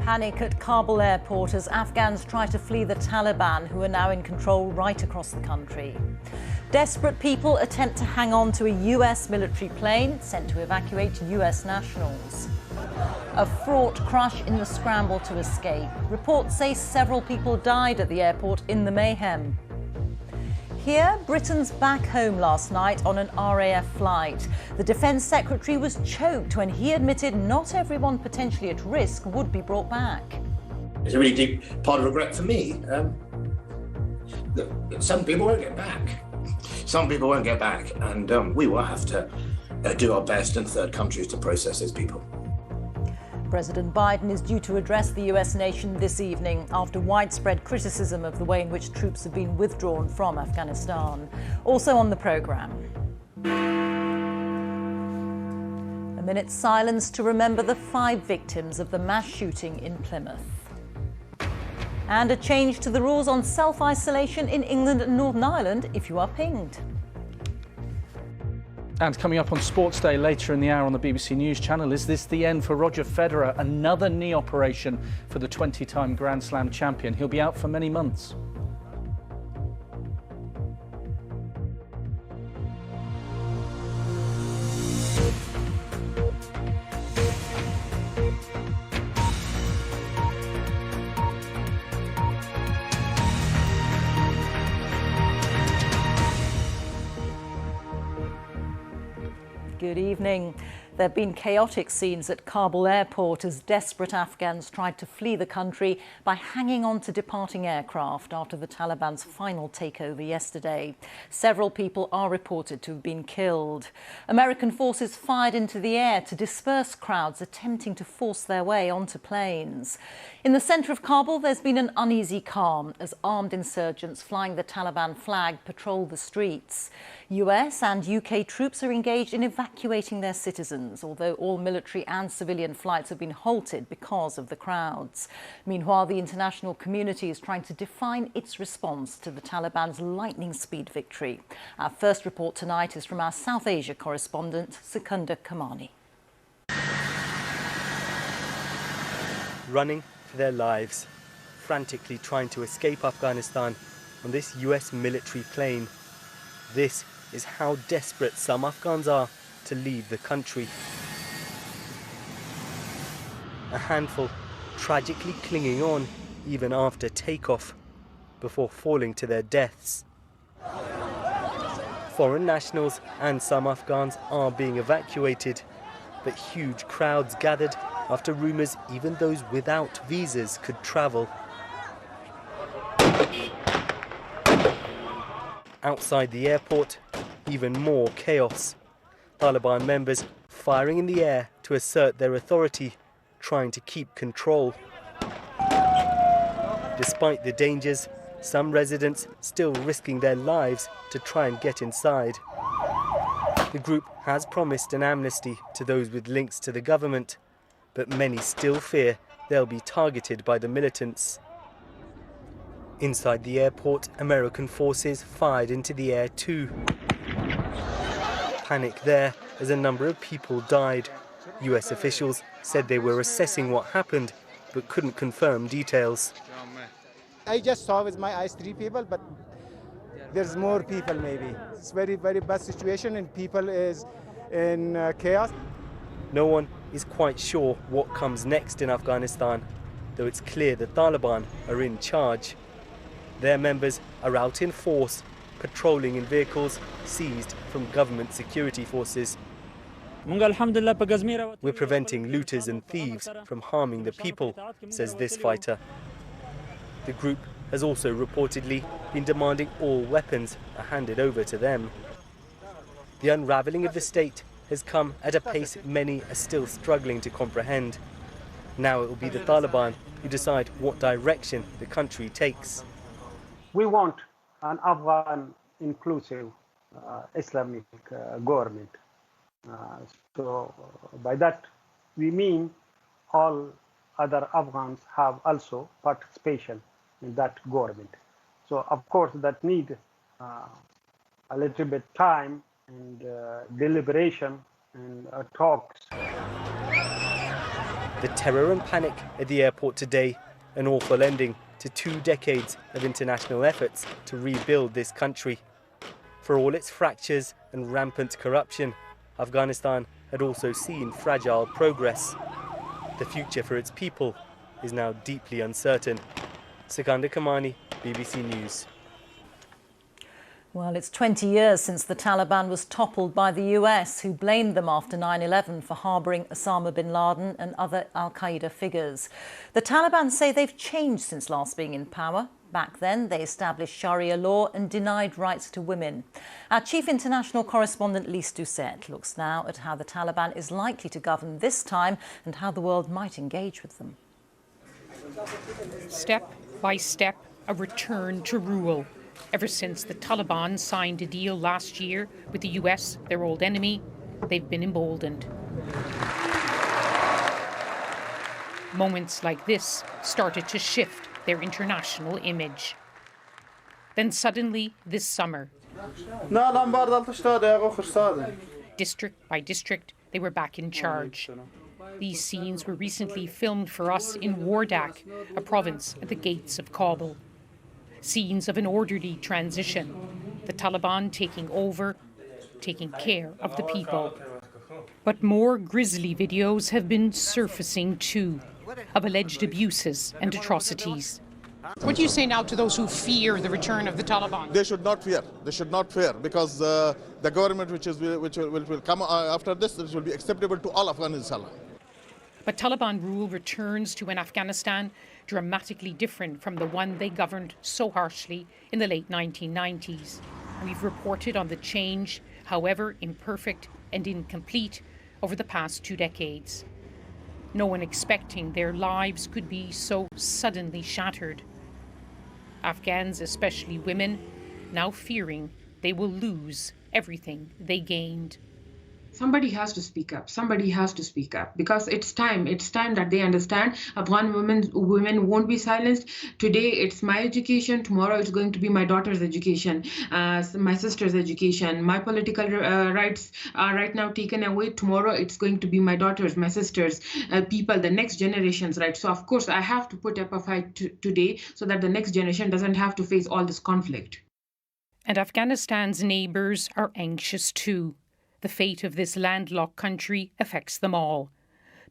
Panic at Kabul airport as Afghans try to flee the Taliban, who are now in control right across the country. Desperate people attempt to hang on to a US military plane sent to evacuate US nationals. A fraught crush in the scramble to escape. Reports say several people died at the airport in the mayhem. Here, Britain's back home last night on an RAF flight. The Defence Secretary was choked when he admitted not everyone potentially at risk would be brought back. It's a really deep part of regret for me. That some people won't get back. Some people won't get back, and we will have to do our best in third countries to process those people. President Biden is due to address the US nation this evening after widespread criticism of the way in which troops have been withdrawn from Afghanistan. Also on the programme, a minute's silence to remember the 5 victims of the mass shooting in Plymouth. And a change to the rules on self-isolation in England and Northern Ireland if you are pinged. And coming up on Sports Day later in the hour on the BBC News channel, is this the end for Roger Federer? Another knee operation for the 20-time Grand Slam champion. He'll be out for many months. Good evening. There have been chaotic scenes at Kabul airport as desperate Afghans tried to flee the country by hanging on to departing aircraft after the Taliban's final takeover yesterday. Several people are reported to have been killed. American forces fired into the air to disperse crowds attempting to force their way onto planes. In the centre of Kabul, there's been an uneasy calm as armed insurgents flying the Taliban flag patrol the streets. US and UK troops are engaged in evacuating their citizens, although all military and civilian flights have been halted because of the crowds. Meanwhile, the international community is trying to define its response to the Taliban's lightning speed victory. Our first report tonight is from our South Asia correspondent, Secunda Kamani. Running for their lives, frantically trying to escape Afghanistan on this US military plane. This is how desperate some Afghans are to leave the country. A handful tragically clinging on even after takeoff, before falling to their deaths. Foreign nationals and some Afghans are being evacuated, but huge crowds gathered after rumours even those without visas could travel. Outside the airport, even more chaos. Taliban members firing in the air to assert their authority, trying to keep control. Despite the dangers, some residents still risking their lives to try and get inside. The group has promised an amnesty to those with links to the government, but many still fear they'll be targeted by the militants. Inside the airport, American forces fired into the air too. Panic there as a number of people died. US officials said they were assessing what happened, but couldn't confirm details. I just saw with my eyes 3 people, but there's more people maybe. It's very, very bad situation and people is in chaos. No one is quite sure what comes next in Afghanistan, though it's clear the Taliban are in charge. Their members are out in force, patrolling in vehicles seized from government security forces. We're preventing looters and thieves from harming the people, says this fighter. The group has also reportedly been demanding all weapons are handed over to them. The unravelling of the state has come at a pace many are still struggling to comprehend. Now it will be the Taliban who decide what direction the country takes. We want an Afghan inclusive Islamic government. So by that we mean all other Afghans have also participation in that government. So of course that need a little bit time and deliberation and talks. The terror and panic at the airport today, an awful ending to 2 decades of international efforts to rebuild this country. For all its fractures and rampant corruption, Afghanistan had also seen fragile progress. The future for its people is now deeply uncertain. Sikandar Kamani, BBC News. Well, it's 20 years since the Taliban was toppled by the US, who blamed them after 9/11 for harbouring Osama bin Laden and other al-Qaeda figures. The Taliban say they've changed since last being in power. Back then, they established Sharia law and denied rights to women. Our chief international correspondent, Lise Doucette, looks now at how the Taliban is likely to govern this time and how the world might engage with them. Step by step, a return to rule. Ever since the Taliban signed a deal last year with the US, their old enemy, they've been emboldened. Moments like this started to shift their international image. Then suddenly, this summer, district by district, they were back in charge. These scenes were recently filmed for us in Wardak, a province at the gates of Kabul. Scenes of an orderly transition, the Taliban taking over, taking care of the people. But more grisly videos have been surfacing too, of alleged abuses and atrocities. What do you say now to those who fear the return of the Taliban? They should not fear. They should not fear, because the government which will come after this will be acceptable to all Afghanistan. But Taliban rule returns to an Afghanistan dramatically different from the one they governed so harshly in the late 1990s. We've reported on the change, however imperfect and incomplete, over the past 2 decades. No one expecting their lives could be so suddenly shattered. Afghans, especially women, now fearing they will lose everything they gained. Somebody has to speak up. Somebody has to speak up, because it's time. It's time that they understand Afghan women won't be silenced. Today it's my education. Tomorrow it's going to be my daughter's education, my sister's education. My political rights are right now taken away. Tomorrow it's going to be my daughter's, my sister's, people, the next generation's rights. So of course I have to put up a fight today so that the next generation doesn't have to face all this conflict. And Afghanistan's neighbours are anxious too. The fate of this landlocked country affects them all.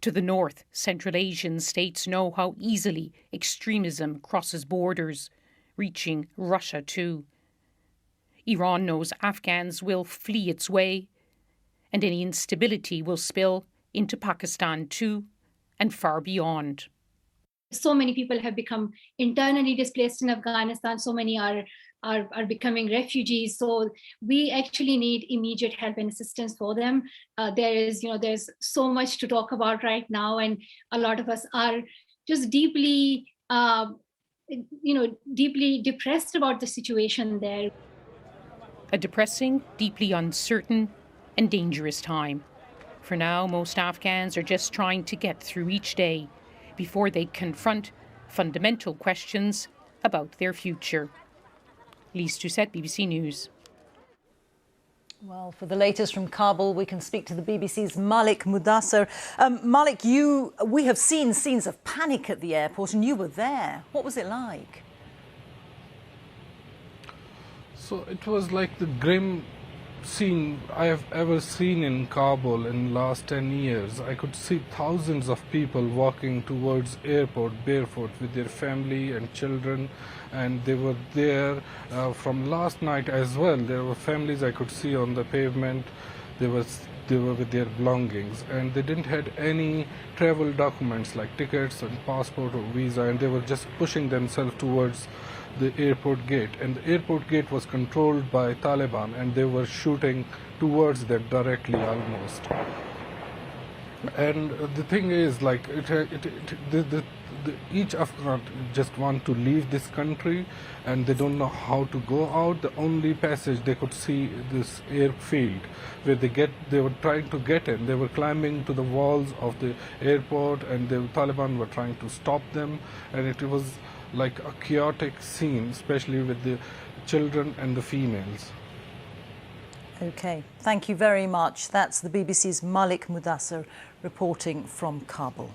To the north, Central Asian states know how easily extremism crosses borders, reaching Russia too. Iran knows Afghans will flee its way, and any instability will spill into Pakistan too, and far beyond. So many people have become internally displaced in Afghanistan. So many are becoming refugees. So we actually need immediate help and assistance for them. There's so much to talk about right now, and a lot of us are just deeply depressed about the situation there. A depressing, deeply uncertain, and dangerous time. For now, most Afghans are just trying to get through each day before they confront fundamental questions about their future. Lise Doucette, BBC News. Well, for the latest from Kabul, we can speak to the BBC's Malik Mudassar. Malik, we have seen scenes of panic at the airport, and you were there. What was it like? So it was like the grim scene I have ever seen in Kabul in the last 10 years. I could see thousands of people walking towards airport barefoot with their family and children, and they were there from last night as well. There were families I could see on the pavement. They were with their belongings, and they didn't have any travel documents like tickets and passport or visa, and they were just pushing themselves towards the airport gate, and the airport gate was controlled by Taliban, and they were shooting towards them directly almost. And the thing is, like, each Afghan just want to leave this country, and they don't know how to go out. The only passage they could see this airfield where they were trying to get in. They were climbing to the walls of the airport, and the Taliban were trying to stop them, and it was like a chaotic scene, especially with the children and the females. OK, thank you very much. That's the BBC's Malik Mudassar reporting from Kabul.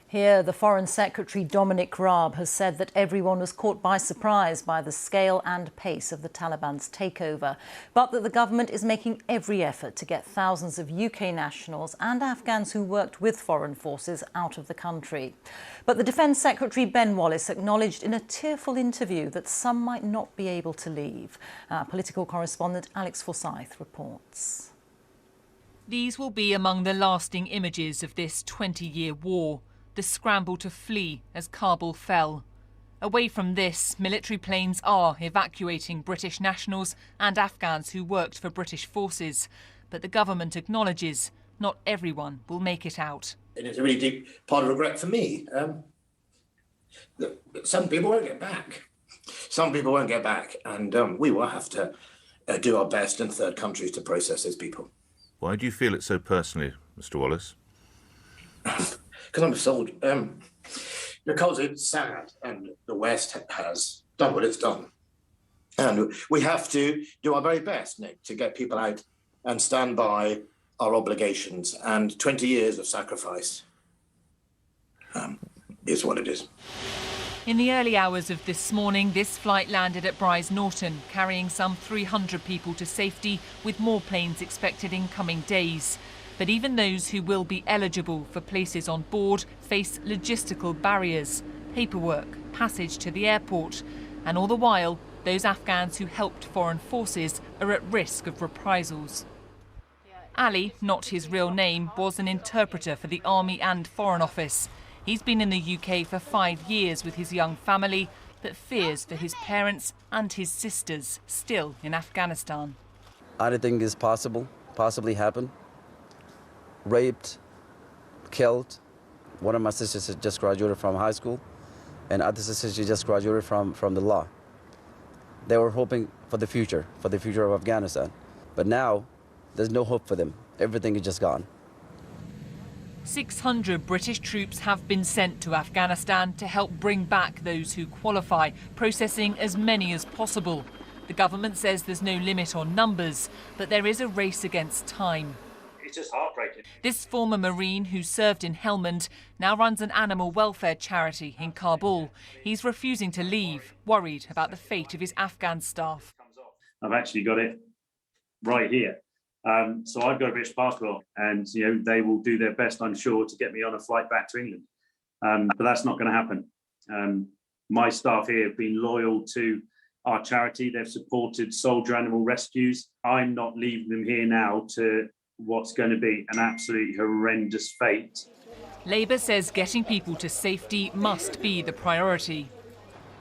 Here, the Foreign Secretary Dominic Raab has said that everyone was caught by surprise by the scale and pace of the Taliban's takeover, but that the government is making every effort to get thousands of UK nationals and Afghans who worked with foreign forces out of the country. But the Defence Secretary Ben Wallace acknowledged in a tearful interview that some might not be able to leave. Our political correspondent Alex Forsyth reports. These will be among the lasting images of this 20-year war. The scramble to flee as Kabul fell. Away from this, military planes are evacuating British nationals and Afghans who worked for British forces. But the government acknowledges not everyone will make it out. And it's a really deep part of regret for me. Some people won't get back. Some people won't get back. And we will have to do our best in third countries to process those people. Why do you feel it so personally, Mr. Wallace? Because I'm a soldier. Because it's sad, and the West has done what it's done. And we have to do our very best, Nick, to get people out and stand by our obligations. And 20 years of sacrifice is what it is. In the early hours of this morning, this flight landed at Brize Norton, carrying some 300 people to safety, with more planes expected in coming days. But even those who will be eligible for places on board face logistical barriers, paperwork, passage to the airport. And all the while, those Afghans who helped foreign forces are at risk of reprisals. Ali, not his real name, was an interpreter for the Army and Foreign Office. He's been in the UK for 5 years with his young family, but fears for his parents and his sisters still in Afghanistan. Anything is possibly happen. Raped, killed. One of my sisters just graduated from high school, and other sisters she just graduated from the law. They were hoping for the future of Afghanistan. But now, there's no hope for them. Everything is just gone. 600 British troops have been sent to Afghanistan to help bring back those who qualify, processing as many as possible. The government says there's no limit on numbers, but there is a race against time. It's just heartbreaking. This former Marine who served in Helmand now runs an animal welfare charity in Kabul. He's refusing to leave, worried about the fate of his Afghan staff. I've actually got it right here. So I've got a British passport, and they will do their best, I'm sure, to get me on a flight back to England. But that's not going to happen. My staff here have been loyal to our charity. They've supported soldier animal rescues. I'm not leaving them here now to what's going to be an absolutely horrendous fate. Labour says getting people to safety must be the priority.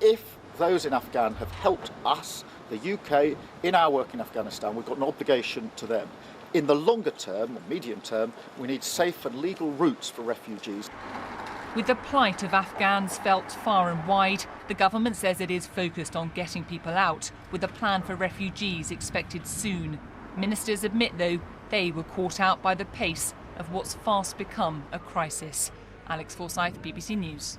If those in Afghan have helped us, the UK, in our work in Afghanistan, we've got an obligation to them. In the longer term, or medium term, we need safe and legal routes for refugees. With the plight of Afghans felt far and wide, the government says it is focused on getting people out, with a plan for refugees expected soon. Ministers admit, though, they were caught out by the pace of what's fast become a crisis. Alex Forsyth, BBC News.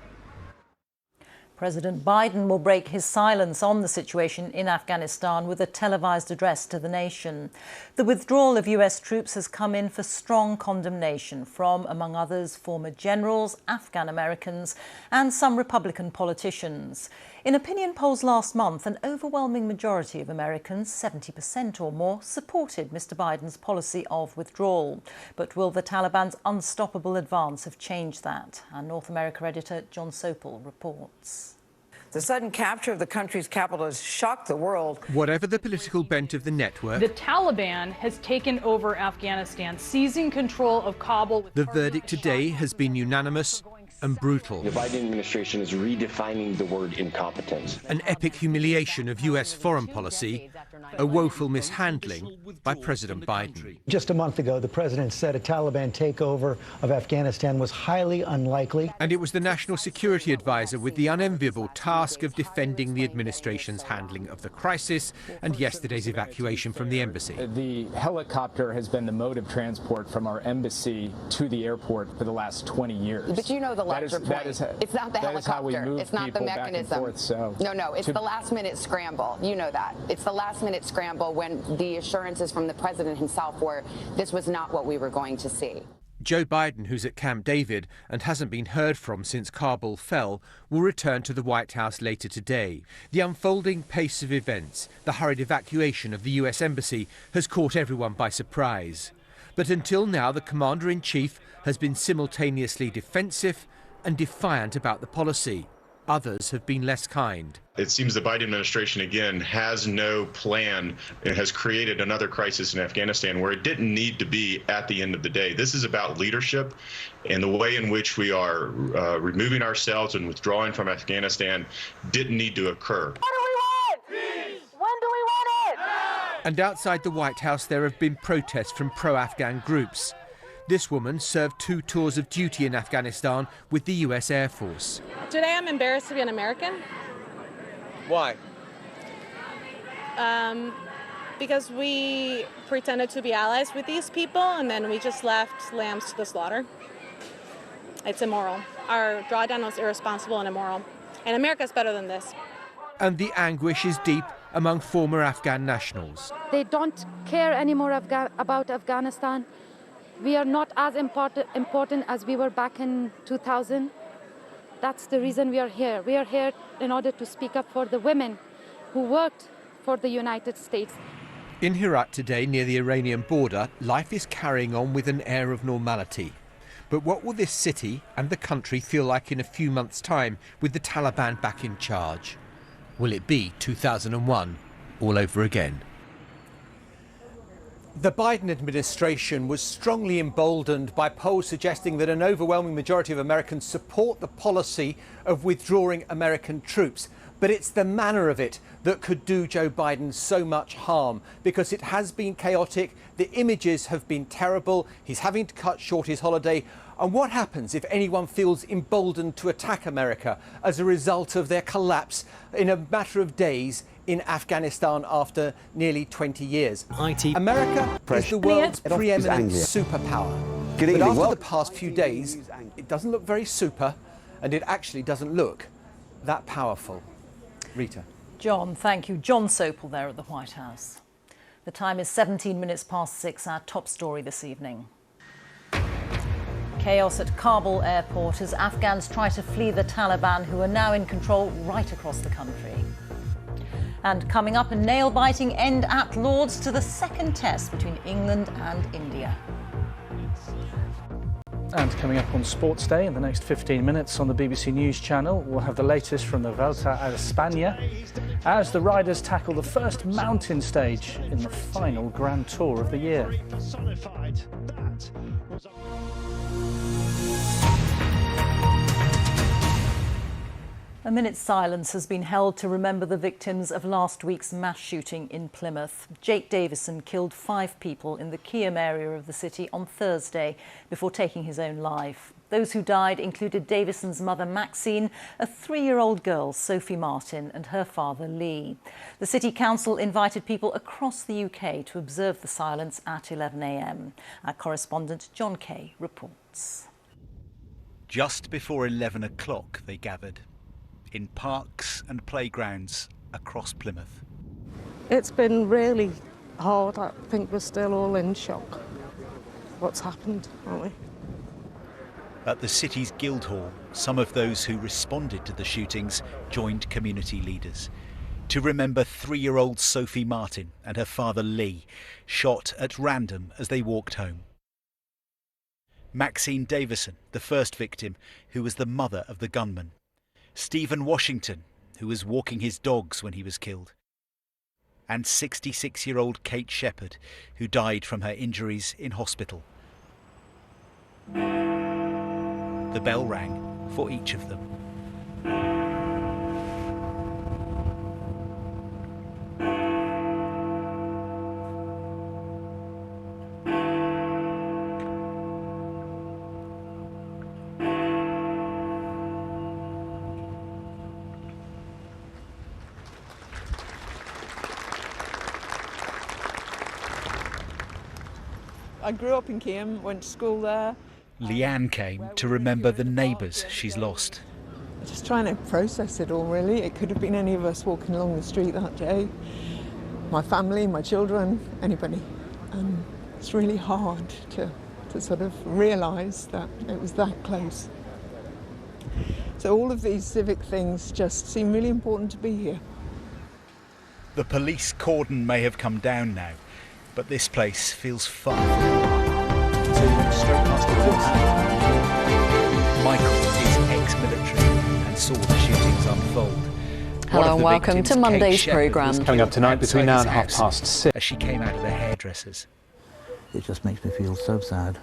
President Biden will break his silence on the situation in Afghanistan with a televised address to the nation. The withdrawal of US troops has come in for strong condemnation from, among others, former generals, Afghan Americans, and some Republican politicians. In opinion polls last month, an overwhelming majority of Americans, 70% or more, supported Mr. Biden's policy of withdrawal. But will the Taliban's unstoppable advance have changed that? Our North America editor John Sopel reports. The sudden capture of the country's capital has shocked the world. Whatever the political bent of the network, the Taliban has taken over Afghanistan, seizing control of Kabul. The verdict today has been unanimous and brutal. The Biden administration is redefining the word incompetence. An epic humiliation of US foreign policy, a woeful mishandling by President Biden. Just a month ago, the president said a Taliban takeover of Afghanistan was highly unlikely. And it was the National Security Advisor with the unenviable task of defending the administration's handling of the crisis and yesterday's evacuation from the embassy. The helicopter has been the mode of transport from our embassy to the airport for the last 20 years. But you know the larger point. It's not the helicopter. It's not the mechanism. No, it's the last-minute scramble. You know that. It's the last-minute scramble when the assurances from the president himself were this was not what we were going to see. Joe Biden, who's at Camp David and hasn't been heard from since Kabul fell, will return to the White House later today. The unfolding pace of events, the hurried evacuation of the US Embassy, has caught everyone by surprise. But until now, the Commander-in-Chief has been simultaneously defensive and defiant about the policy. Others have been less kind. It seems the Biden administration, again, has no plan and has created another crisis in Afghanistan where it didn't need to be at the end of the day. This is about leadership, and the way in which we are removing ourselves and withdrawing from Afghanistan didn't need to occur. What do we want? Peace. When do we want it? Now. And outside the White House, there have been protests from pro-Afghan groups. This woman served 2 tours of duty in Afghanistan with the US Air Force. Today I'm embarrassed to be an American. Why? Because we pretended to be allies with these people and then we just left lambs to the slaughter. It's immoral. Our drawdown was irresponsible and immoral. And America's better than this. And the anguish is deep among former Afghan nationals. They don't care anymore about Afghanistan. We are not as important as we were back in 2000. That's the reason we are here. We are here in order to speak up for the women who worked for the United States. In Herat today, near the Iranian border, life is carrying on with an air of normality. But what will this city and the country feel like in a few months' time with the Taliban back in charge? Will it be 2001 all over again? The Biden administration was strongly emboldened by polls suggesting that an overwhelming majority of Americans support the policy of withdrawing American troops. But it's the manner of it that could do Joe Biden so much harm, because it has been chaotic, the images have been terrible, he's having to cut short his holiday. And what happens if anyone feels emboldened to attack America as a result of their collapse in a matter of days in Afghanistan after nearly 20 years? America is the world's preeminent superpower. But after the past few days, it doesn't look very super, and it actually doesn't look that powerful. Reeta. John, thank you. John Sopel there at the White House. The time is 17 minutes past 6, our top story this evening. Chaos at Kabul airport as Afghans try to flee the Taliban, who are now in control right across the country. And coming up, a nail-biting end at Lord's to the second test between England and India. And coming up on Sports Day in the next 15 minutes on the BBC News channel, we'll have the latest from the Vuelta a España as the riders tackle the first mountain stage in the final Grand Tour of the year. A minute's silence has been held to remember the victims of last week's mass shooting in Plymouth. Jake Davison killed 5 people in the Kiam area of the city on Thursday before taking his own life. Those who died included Davison's mother Maxine, a 3-year-old girl, Sophie Martin, and her father Lee. The City Council invited people across the UK to observe the silence at 11 a.m. Our correspondent John Kay reports. Just before 11 o'clock they gathered in parks and playgrounds across Plymouth. It's been really hard. I think we're still all in shock. What's happened, aren't we? At the city's Guildhall, some of those who responded to the shootings joined community leaders to remember 3-year-old Sophie Martin and her father Lee, shot at random as they walked home. Maxine Davison, the first victim, who was the mother of the gunman. Stephen Washington, who was walking his dogs when he was killed. And 66-year-old Kate Shepherd, who died from her injuries in hospital. The bell rang for each of them. I grew up in Kiam, went to school there. Leanne came to remember the neighbours she's lost. Just trying to process it all, really. It could have been any of us walking along the street that day. My family, my children, anybody. It's really hard to to sort of realise that it was that close. So all of these civic things just seem really important to be here. The police cordon may have come down now, but this place feels far from straight past the Michael is ex-military and saw the shootings unfold. Hello and welcome to Monday's programme. Coming up tonight between now and 6:30. As she came out of the hairdressers. It just makes me feel so sad.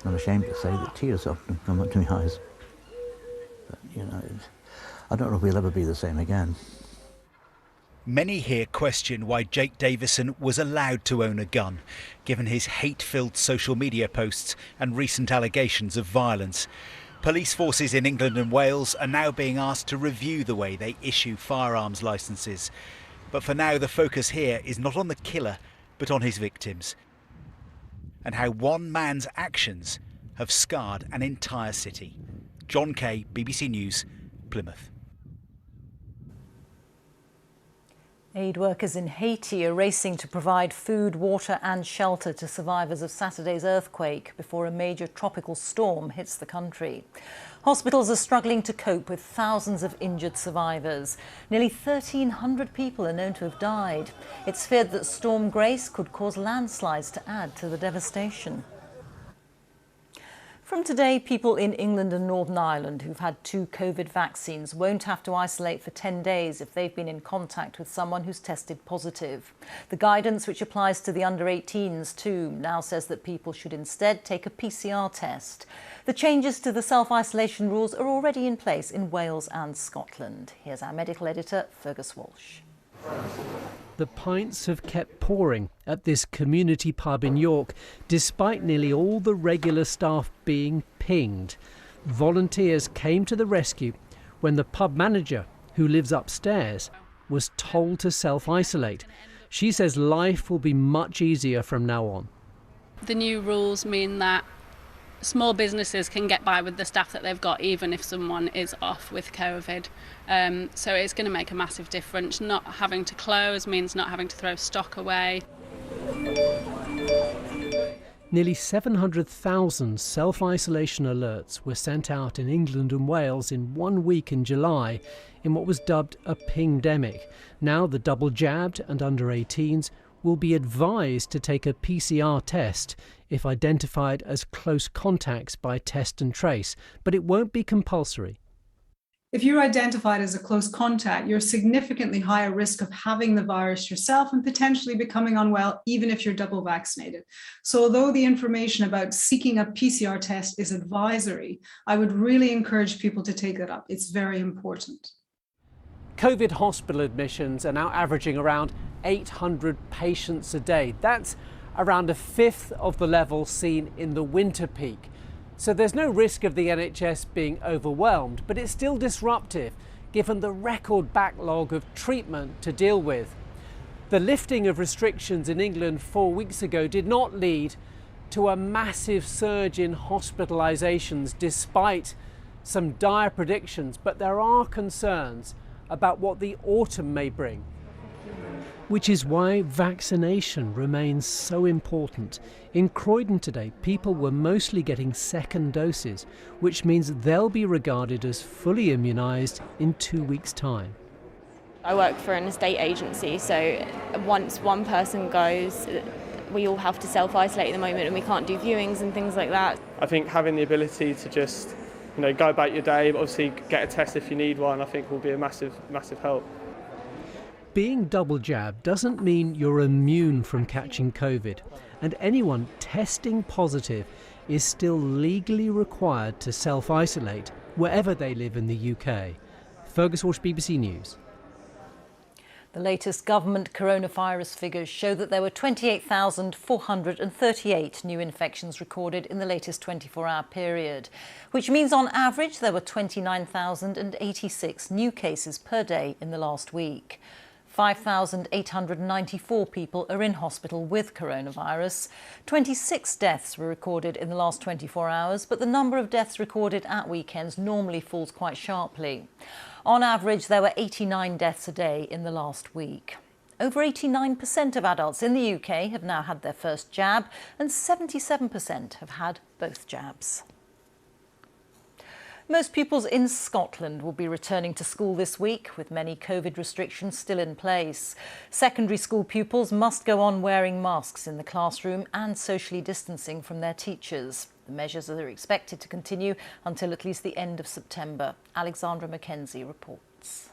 I'm ashamed to say that tears often come up to my eyes. But, you know, I don't know if we'll ever be the same again. Many here question why Jake Davison was allowed to own a gun, given his hate-filled social media posts and recent allegations of violence. Police forces in England and Wales are now being asked to review the way they issue firearms licences. But for now, the focus here is not on the killer, but on his victims, and how one man's actions have scarred an entire city. John Kay, BBC News, Plymouth. Aid workers in Haiti are racing to provide food, water and shelter to survivors of Saturday's earthquake before a major tropical storm hits the country. Hospitals are struggling to cope with thousands of injured survivors. Nearly 1,300 people are known to have died. It's feared that Storm Grace could cause landslides to add to the devastation. From today, people in England and Northern Ireland who've had 2 COVID vaccines won't have to isolate for 10 days if they've been in contact with someone who's tested positive. The guidance, which applies to the under-18s too, now says that people should instead take a PCR test. The changes to the self-isolation rules are already in place in Wales and Scotland. Here's our medical editor, Fergus Walsh. The pints have kept pouring at this community pub in York, despite nearly all the regular staff being pinged. Volunteers came to the rescue when the pub manager, who lives upstairs, was told to self-isolate. She says life will be much easier from now on. The new rules mean that small businesses can get by with the staff that they've got even if someone is off with COVID. So it's going to make a massive difference. Not having to close means not having to throw stock away. Nearly 700,000 self-isolation alerts were sent out in England and Wales in 1 week in July in what was dubbed a pingdemic. Now the double-jabbed and under-18s will be advised to take a PCR test if identified as close contacts by test and trace, but it won't be compulsory. If you're identified as a close contact, you're significantly higher risk of having the virus yourself and potentially becoming unwell, even if you're double vaccinated. So although the information about seeking a PCR test is advisory, I would really encourage people to take that up. It's very important. COVID hospital admissions are now averaging around 800 patients a day. That's around a fifth of the level seen in the winter peak. So there's no risk of the NHS being overwhelmed, but it's still disruptive given the record backlog of treatment to deal with. The lifting of restrictions in England 4 weeks ago did not lead to a massive surge in hospitalisations despite some dire predictions, but there are concerns about what the autumn may bring. Which is why vaccination remains so important. In Croydon today, people were mostly getting second doses, which means they'll be regarded as fully immunised in 2 weeks' time. I work for an estate agency, so once one person goes, we all have to self-isolate at the moment and we can't do viewings and things like that. I think having the ability to just, go about your day, obviously get a test if you need one, I think will be a massive, massive help. Being double jabbed doesn't mean you're immune from catching COVID, and anyone testing positive is still legally required to self-isolate wherever they live in the UK. Fergus Walsh, BBC News. The latest government coronavirus figures show that there were 28,438 new infections recorded in the latest 24-hour period, which means on average there were 29,086 new cases per day in the last week. 5,894 people are in hospital with coronavirus. 26 deaths were recorded in the last 24 hours, but the number of deaths recorded at weekends normally falls quite sharply. On average, there were 89 deaths a day in the last week. Over 89% of adults in the UK have now had their first jab, and 77% have had both jabs. Most pupils in Scotland will be returning to school this week, with many COVID restrictions still in place. Secondary school pupils must go on wearing masks in the classroom and socially distancing from their teachers. The measures are expected to continue until at least the end of September. Alexandra Mackenzie reports.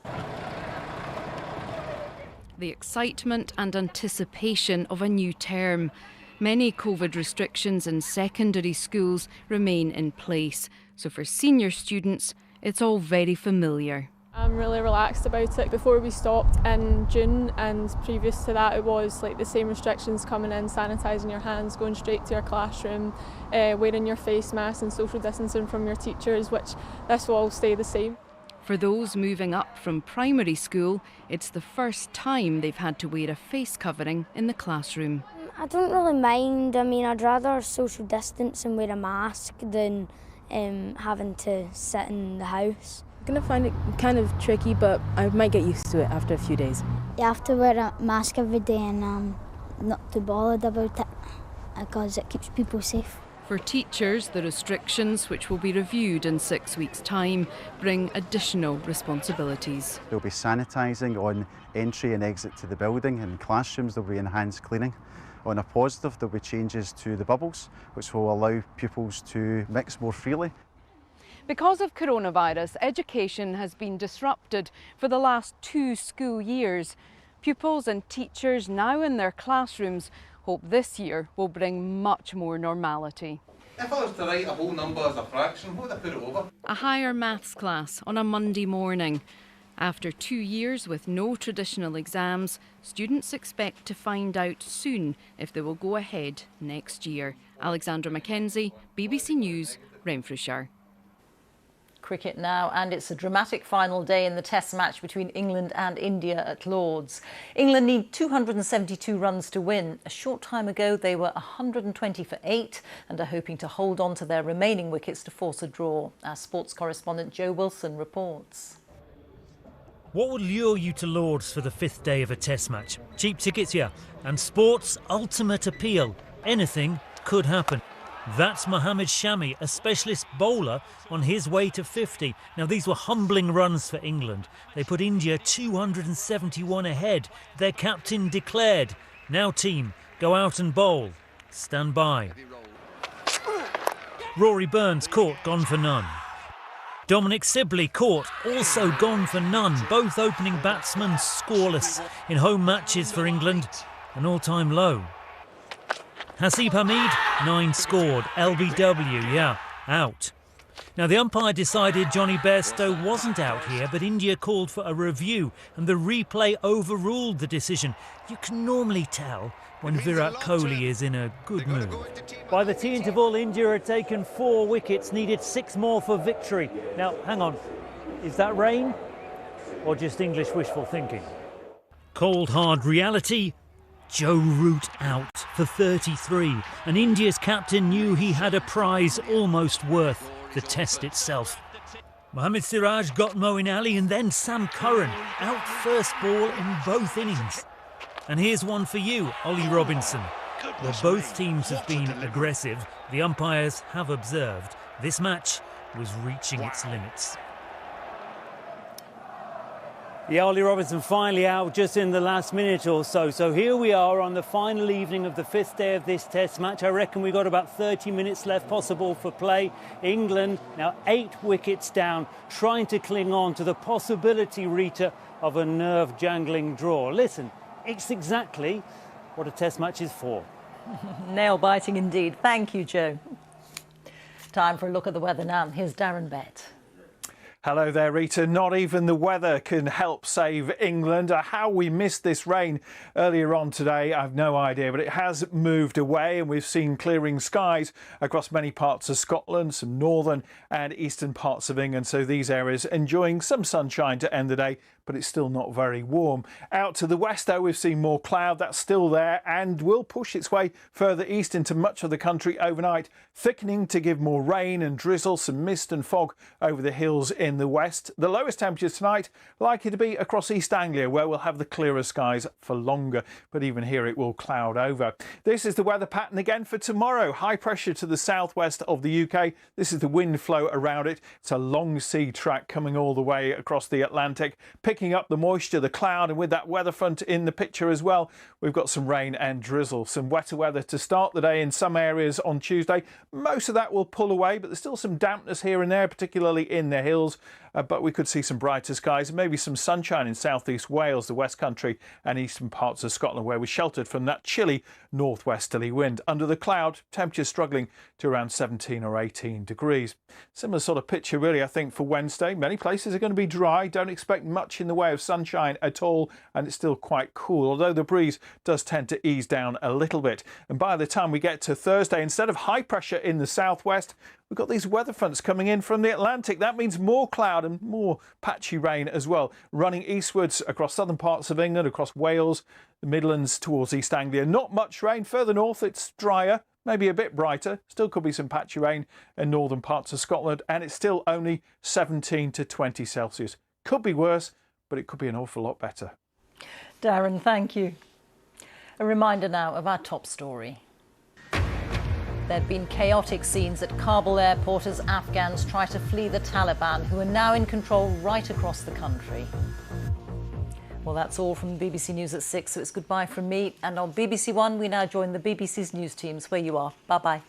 The excitement and anticipation of a new term. Many COVID restrictions in secondary schools remain in place. So for senior students, it's all very familiar. I'm really relaxed about it. Before we stopped in June, and previous to that, it was like the same restrictions coming in, sanitising your hands, going straight to your classroom, wearing your face mask and social distancing from your teachers, which this will all stay the same. For those moving up from primary school, it's the first time they've had to wear a face covering in the classroom. I don't really mind. I mean, I'd rather social distance and wear a mask than having to sit in the house. I'm going to find it kind of tricky, but I might get used to it after a few days. You have to wear a mask every day, and I'm not too bothered about it because it keeps people safe. For teachers, the restrictions, which will be reviewed in 6 weeks' time, bring additional responsibilities. There'll be sanitising on entry and exit to the building. In classrooms, there'll be enhanced cleaning. On a positive, there'll be changes to the bubbles, which will allow pupils to mix more freely. Because of coronavirus, education has been disrupted for the last 2 school years. Pupils and teachers now in their classrooms hope this year will bring much more normality. If I was to write a whole number as a fraction, what would I put it over? A higher maths class on a Monday morning. After 2 years with no traditional exams, students expect to find out soon if they will go ahead next year. Alexandra Mackenzie, BBC News, Renfrewshire. Cricket now, and it's a dramatic final day in the Test match between England and India at Lord's. England need 272 runs to win. A short time ago, they were 120 for 8 and are hoping to hold on to their remaining wickets to force a draw. Our sports correspondent Joe Wilson reports. What would lure you to Lord's for the 5th day of a Test match? Cheap tickets, yeah, and sport's ultimate appeal. Anything could happen. That's Mohammad Shami, a specialist bowler on his way to 50. Now, these were humbling runs for England. They put India 271 ahead. Their captain declared, "Now team, go out and bowl. Stand by." Rory Burns caught, gone for none. Dominic Sibley caught, also gone for none. Both opening batsmen scoreless in home matches for England, an all-time low. Hasib Hamid, 9 scored. LBW, yeah, out. Now, the umpire decided Johnny Bairstow wasn't out here, but India called for a review, and the replay overruled the decision. You can normally tell when Virat Kohli is in a good mood. By the tea interval, India had taken 4 wickets, needed 6 more for victory. Now, hang on, is that rain or just English wishful thinking? Cold, hard reality. Joe Root out for 33, and India's captain knew he had a prize almost worth the Test itself. Mohammad Siraj got Moeen Ali, and then Sam Curran out first ball in both innings. And here's one for you, Ollie Robinson. Well, both teams have been aggressive. The umpires have observed this match was reaching its limits. Yeah, Ollie Robinson finally out just in the last minute or so. So here we are on the final evening of the 5th day of this Test match. I reckon we've got about 30 minutes left possible for play. England now 8 wickets down, trying to cling on to the possibility, Reeta, of a nerve-jangling draw. Listen, it's exactly what a Test match is for. Nail-biting indeed. Thank you, Joe. Time for a look at the weather now. Here's Darren Bett. Hello there, Rita. Not even the weather can help save England. How we missed this rain earlier on today, I've no idea, but it has moved away and we've seen clearing skies across many parts of Scotland, some northern and eastern parts of England. So these areas enjoying some sunshine to end the day. but it's still not very warm. Out to the west, though, we've seen more cloud. That's still there and will push its way further east into much of the country overnight, thickening to give more rain and drizzle, some mist and fog over the hills in the west. The lowest temperatures tonight likely to be across East Anglia, where we'll have the clearer skies for longer, but even here it will cloud over. This is the weather pattern again for tomorrow. High pressure to the southwest of the UK. This is the wind flow around it. It's a long sea track coming all the way across the Atlantic, picking up the moisture, the cloud, and with that weather front in the picture as well, we've got some rain and drizzle. Some wetter weather to start the day in some areas on Tuesday. Most of that will pull away, but there's still some dampness here and there, particularly in the hills. But we could see some brighter skies and maybe some sunshine in southeast Wales, the West Country and eastern parts of Scotland, where we're sheltered from that chilly northwesterly wind. Under the cloud, temperatures struggling to around 17 or 18 degrees. Similar sort of picture really, I think, for Wednesday. Many places are going to be dry. Don't expect much in the way of sunshine at all, and it's still quite cool, although the breeze does tend to ease down a little bit. And by the time we get to Thursday, instead of high pressure in the southwest, we've got these weather fronts coming in from the Atlantic. That means more cloud and more patchy rain as well, running eastwards across southern parts of England, across Wales, the Midlands towards East Anglia. Not much rain. Further north, it's drier, maybe a bit brighter. Still could be some patchy rain in northern parts of Scotland, and it's still only 17 to 20 Celsius. Could be worse, but it could be an awful lot better. Darren, thank you. A reminder now of our top story. There have been chaotic scenes at Kabul airport as Afghans try to flee the Taliban, who are now in control right across the country. Well, that's all from BBC News at 6, so it's goodbye from me. And on BBC One, we now join the BBC's news teams where you are. Bye-bye.